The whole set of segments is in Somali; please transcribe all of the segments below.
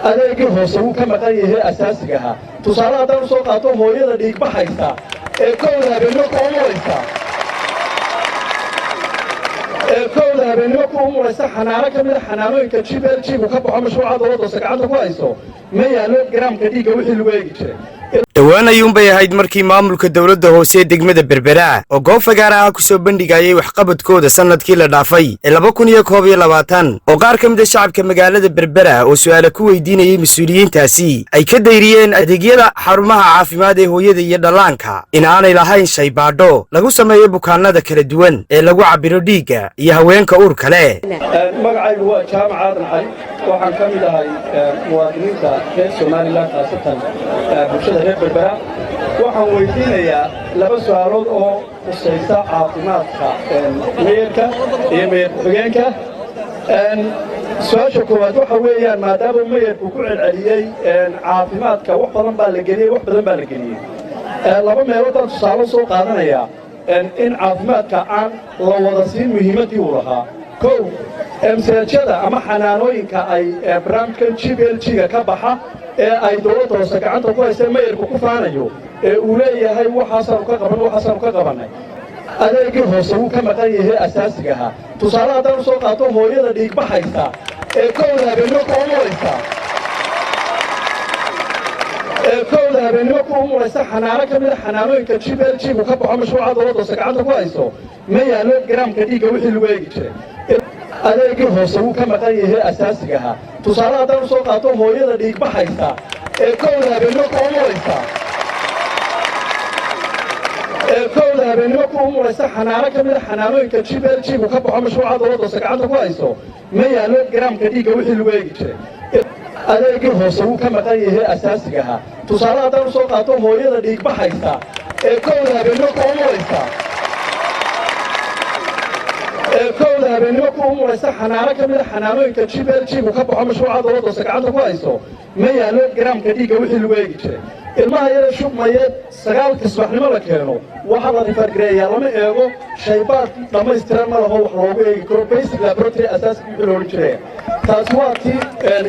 adeegii hoose uu ka maqan yahay asaasiga ahaa tusaale haddaan usoo qaato hooyada dhiigbaxaysa ee kowda habeenimo ku umuraysa ku umuraysa xanaano ka mid a xanaanooyinka GBLG uu ka baxo mashruuca dowladda hoose gacanta ku hayso ma yaalo garaamka dhiigga wixii lagu eegi jiray dhawaan ayuunbay ahayd markii maamulka dowladda hoose degmada Berbera oo goob fagaar ah ku soo bandhigayay waxqabadkooda sanadkii la dhaafay ee 2021 oo qaar ka mid ah shacabka magaalada Berbera oo su'aalo ku weydiinayay mas'uuliyiintaasi ay ka dayriyeen adeegyada xarumaha caafimaad ee hooyada iyo dhallaanka in aanay lahayn shaybaadho lagu sameeyo bukaanada kala duwan ee lagu cabiro dhiigga iyo haweenka uurka leh. magacaygu waa Jaamac Aadan Cali waxaan ka mid ahay muwaadiniinta reer Soomaaliland khaasatan bulshada reer Berbera waxaan weydiinayaa laba su'aalood oo khusaysa caafimaadka meeyarka iyo meeyar ku-xigeenka su'aasha koowaad waxa weeyaan maadaama meeyarku ku celceliyey caafimaadka wax badan baa la geliyey laba meelood aan tusaale soo qaadanayaa in caafimaadka aan la wada siin muhiimadii uu lahaa kow MCHada ama xanaanooyinka ay barnaamijkan GBLG-ga ka baxa ee ay dowladda hoose gacanta ku haysa meeyarku ku faanayo ee uu leeyahay waxaasaanu ka qabanay adeegii hoose uu ka maqan yahay asaasiga ahaa tusaale haddaan usoo qaato hooyada dhiigbaxaysa ee kowda habeenimo ku umuraysa xanaano ka mid a xanaanooyinka GBLG uu ka baxo mashruuca dowladda hoose gacanta ku hayso ma yaalo garaamka dhiigga wixii lagu eegi jiray adeegii hoose uu ka maqan yahay asaasiga ahaa tusaale haddaan usoo qaato hooyada dhiigbaxaysa ee kowda habeenimo ku umuraysa xanaano ka mid a xanaanooyinka GBLG uu ka baxo mashruuca dowladda hoose gacanta ku hayso ma yaalo garaamka dhiigga wixii lagu eegi jiray adeegii hoose uu ka maqan yahay asaasiga ahaa tusaale haddaan usoo qaato hooyada dhiigbaxaysa ee kowda habeenimo ku umuraysa xanaano ka mid a xanaanooyinka GBLG uu ka baxo mashruuca dowladda hoose gacanta ku hayso ma yaalo garaamka dhiigga wixii lagu eegi jiray ilmaha yara shubmayeed 9 subaxnimo la keeno waxa la rifargareeyaa lama eego shaybaad dhammaystiran ma laho wax loogu eegi karo basic laboratory asaaska wixii loogu jiray taas waa tii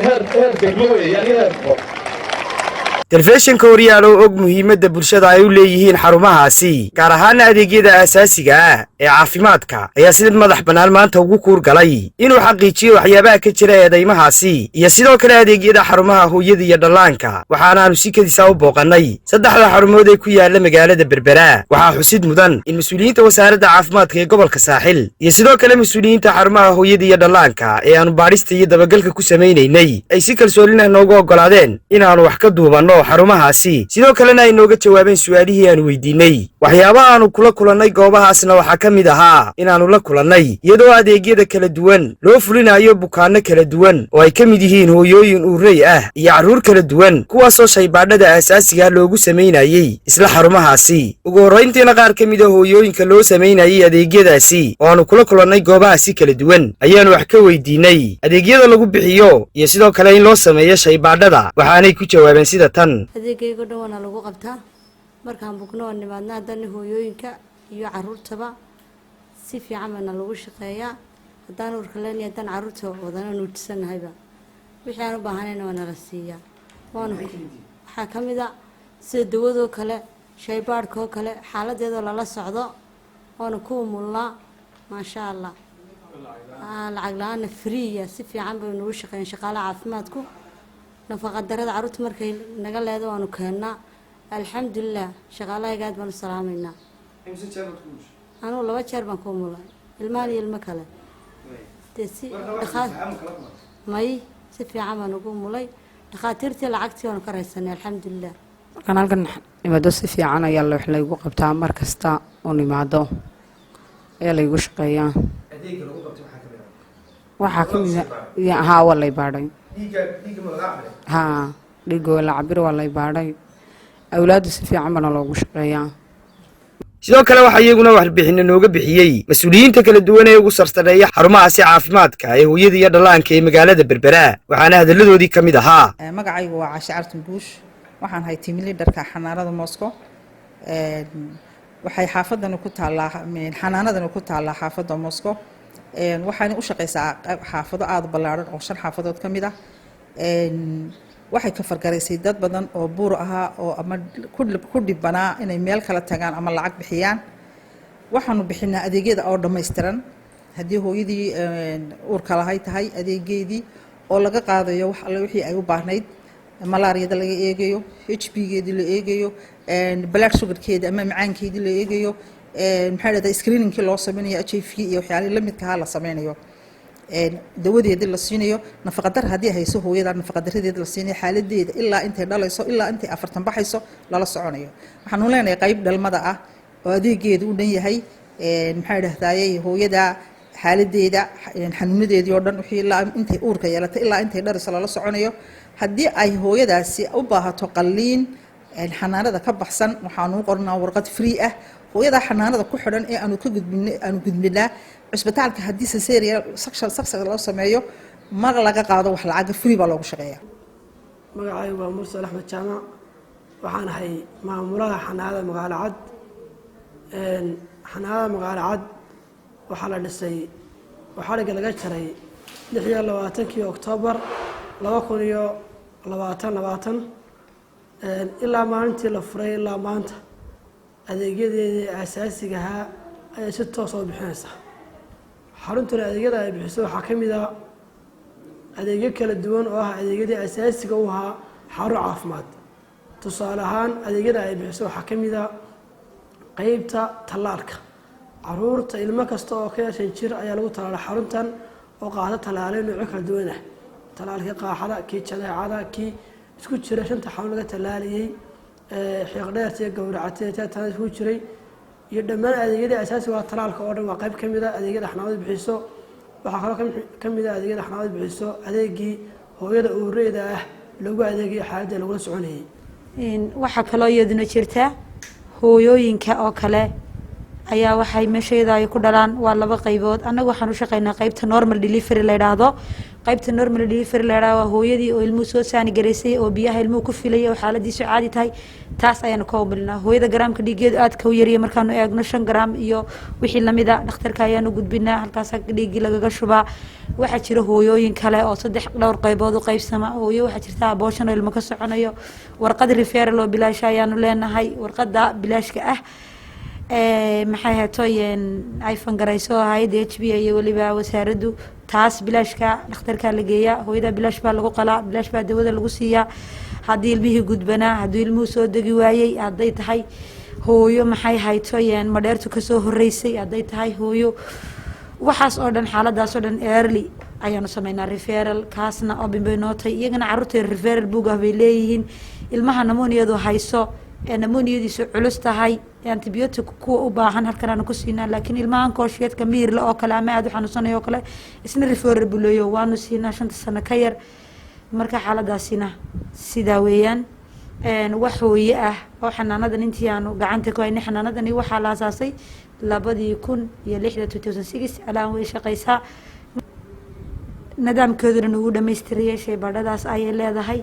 heer degmooye yani heer telefishinka horyaalo og muhiimadda bulshada ay u leeyihiin xarumahaasi gaar ahaan adeegyada aasaasiga ah ee caafimaadka ayaa si madax bannaan maanta ugu kuur galay inuu xaqiijiyo waxyaabaha ka jira eedeymahaasi iyo sidoo kale adeegyada xarumaha hooyada iyo dhallaanka waxaanaanu si kadisa u booqannay saddexda xarumood ee ku yaala magaalada Berbera waxaa xusid mudan in mas'uuliyiinta wasaaradda caafimaadka ee gobolka Saaxil iyo sidoo kale mas'uuliyiinta xarumaha hooyada iyo dhallaanka ee aanu baadhista iyo dabagalka ku sameeynay ay si kalsooni leh noogu oggolaadeen inaanu wax ka duubanno xarumahaasi sidoo kalena ay nooga jawaabeen su'aalihii aan weydiinay waxyaabaha aanu kula kulannay goobahaasna waxaa ka mid ahaa inaanu la kulannay iyadoo adeegyada kala duwan loo fulinayo bukaanno kala duwan oo ay ka mid yihiin hooyooyin uurey ah iyo carruur kala duwan kuwaasoo shaybaadhada aasaasiga loogu samaynayay isla xarumahaasi ugu horrayntiina qaar ka mid a hooyooyinka loo samaynayay adeegyadaasi oo aanu kula kulannay goobahaasi kala duwan ayaanu wax ka weydiinay adeegyada lagu bixiyo iyo sidoo kale in loo sameeyo shaybaadhada waxaanay ku jawaabeen sida tan adeegayga dhawana lagu qabtaa markaan bugno oo nimaadna haddana hooyooyinka iyo carruurtaba si fiican baana lagu shaqeeyaa haddaan uurka leen iyo haddaan carruurta wadana nuujisanahayba wixii aan u baahanayna waa nala siiyaa waxaa ka mid a sida dawadoo kale shaybaadhkoo kale xaaladeedoo lala socdo waana ku umulnaa maasha allah lacag la-aana friya si fiican bay nagu shaqeeyeen shaqaalaha caafimaadku نفقة درد عروت مركي نقل هذا وانو كهنا الحمد لله شغالة قاعد بنو سلامينا. أنا والله بشر بنكون والله المالي المكلا. تسي دخل ماي سفي عمل نقوم والله دخاترتي العكتي وانو كرهسني الحمد لله. أنا ألقى إما دوس في عنا يلا وحلا يقوق بتاع مركز تا وني معدو يلا يقوش قيان. وحاكم يا ها والله يبارين. ها dhigo la cabir waa lay baaday awlaadu si fiican bana loogu shaqeeyaa sidoo kale waxa iyaguna warbixin nooga bixiyay mas'uuliyiinta kala duwan ee ugu sarsareeya xarumahaasi caafimaadka ee hooyada iyo dhallaanka ee magaalada Berbera waxaana hadaladoodii kamid ahaa magacaygu waa Caasha Artin Buush waxaan hay team leaderka xanaanada Moscow waxay xaafadan ku taalaa xanaanadan ku taalaa xaafada Moscow waxaan u shaqeysaa xaafado aad ballaaran oo 5 xaafadood kamid ah waxay ka fargaraysay dad badan oo buur ahaa oo ama ku dhibanaa inay meel kala tagaan ama lacag bixiyaan waxaanu bixinaa adeegyada oo dhammaystiran haddii hooyadii uurka lahay tahay adeegeedii oo laga qaadayo wax alle wixii ay u baahnayd malaariyada laga eegayo HB-geedii la eegayo blood sugar-keeda ama macaankeedii la eegayo maxay dhahdaa screening-kii loo sameynayo HIV iyo waxyaalaha la midka la sameynayo dawadeedii la siinayo nafaqadar haddii hayso hooyada nafaqadaradeeda la siinayo xaaladeeda ilaa intay dhalayso ilaa intay 40 baxayso lala soconayo waxaanu leenahay qayb dhalmada ah oo adeegeedu u dhan yahay maxay dhahdaayay hooyada xaaladeeda xanuunadeedii oo dhan wixii ilaa intay uurka yeelatay ilaa intay dhalayso lala soconayo haddii ay hooyadaasi u baahato qalliin xanaanada ka baxsan waxaanu qornaa warqad free ah hooyada xanaanada ku xidhan ee aanu gudbinaa cisbitaalka haddii cesarean section loo sameeyo mar laga qaado wax lacag free baa loogu shaqeeyaa magacaygu waa Mursal Axmed Jaamac waxaan ahay maamulaha xanaanada magaalo cad xanaanada magaalo cad waxaa la dhisay waxaa laga jaray 26 Oktoobar 2022 ilaa maalintii la furay ilaa maanta adeegyadeedii aasaasiga ahaa ay si toos ah u bixinaysaa xaruntuna adeegyada ay bixiso waxaa ka mid ah adeegyo kala duwan oo ah adeegyadii aasaasiga u ahaa xarun caafimaad tusaale ahaan adeegyada ay bixiso waxaa ka mid ah qaybta tallaalka caruurta ilmo kasta oo ka yeeshan jir ayaa lagu talaalay xaruntan oo qaata talaalay nooc kala duwan ah talaalka qaaxada kii jadeecada kii isku jira shanta xarun laga talaaliyay xiiqdheerta iyo gowracatay tan isku jiray iyo dhammaan adeegyada asaasiga ah talaalka oo dhan waa qayb kamid ah adeegyada xanaanada bixiso waxa kale kamid ah adeegyada xanaanada bixiso adeegii hooyada uureyda ah lagu adeegayo xaaladda lagu soconayay waxa kale oo iyaduna jirta hooyooyinka oo kale ayaa waxay meesheeda ay ku dhalaan waa laba qaybood anagu waxaan u shaqeynaa qaybta normal delivery la yiraahdo qaybta normal delivery la yiraahdo hooyadii oo ilmuhu soo saani gareysay oo biyaha ilmuhu ku filay oo xaaladiisu caadi tahay taas ayaan ka obilnaa hooyada garaamka dhiigeedu aad ka u yariyo markaan eegno 5 gram iyo wixii lamid ah dhakhtarka ayaan u gudbinaa halkaas dhiigii lagaga shubaa waxa jira hooyooyin kale oo saddex dhowr qaybood u qaybsama hooyo waxa jirta abortion ilmo ka soconayo warqad referral oo bilaash ayaan leenahay warqada bilaashka ah maxay haatooyeen ay fangarayso hay'adda HB iyo waliba wasaaraddu taas bilaashka dhakhtarka la geeyaa hooyada bilaash baa lagu qalaa bilaash baa dawada lagu siiyaa haddii ilmihii gudbanaa haddii ilmuhu soo degi waayay hadday tahay hooyo maxay haytooyeen madheertu ka soo horeysay hadday tahay hooyo waxaas oo dhan xaaladaas oo dhan early ayaanu sameynaa referral kaasna oo bimbeynotay iyagana carruurta referral buug ah bay leeyihiin ilmaha namooniyadu hayso namooniyadiisu culus tahay antibiyootik kuwa u baahan halkan aan ku siinaa laakiin ilmahan koosheedka miirla oo kale ama aad u xanuunsanayo oo kale isna referral buleeyo waanu siinaa 5 sano ka yar marka xaaladaasina sidaa weeyaan wax hooye ah oo xanaanadan intii aanu gacanta ku haynay xanaanadani waxaa la aasaasay 2006 alaan way shaqaysaa nidaamkeeduna uu dhameystiriyay shaybaadhadaas ayay leedahay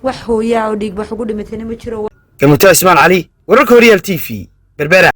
wax hooyaa oo dhiig wax ugu dhimatay ma jiro كمتاع اسمان علي ورك هوريال تي في بربرة